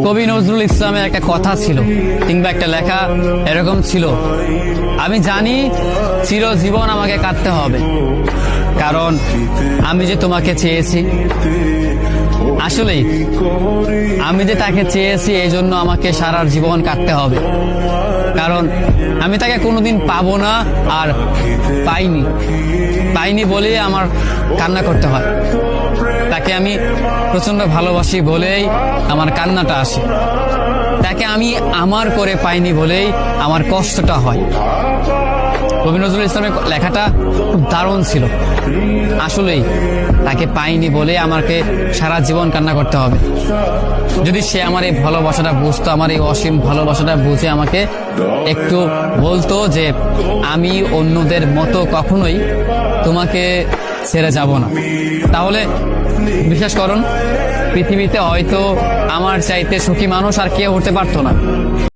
কবি নজরুল ইসলামের একটা কথা ছিল কিংবা একটা লেখা এরকম ছিল, আমি জানি চিরজীবন আমাকে কাঁদতে হবে, কারণ আমি যে তোমাকে চেয়েছি। আসলেই আমি যে তাকে চেয়েছি এই জন্য আমাকে সারা জীবন কাটতে হবে, কারণ আমি তাকে কোনোদিন পাবো না, আর পাইনি বলেই আমার কান্না করতে হয়। তাকে আমি প্রচন্ড ভালোবাসি বলেই আমার কান্নাটা আসে, তাকে আমি আমার করে পাইনি বলেই আমার কষ্টটা হয়। কবি নজরুল ইসলামের লেখাটা খুব দারুণ ছিল। আসলেই তাকে পাইনি বলে আমাকে সারা জীবন কান্না করতে হবে। যদি সে আমার এই ভালোবাসাটা বুঝতো, আমার এই অসীম ভালোবাসাটা বুঝে আমাকে একটু বলতো যে আমি অন্যদের মতো কখনোই তোমাকে ছেড়ে যাব না, তাহলে বিশ্বাস করুন পৃথিবীতে হয়তো আমার চাইতে সুখী মানুষ আর কেউ হতে পারতো না।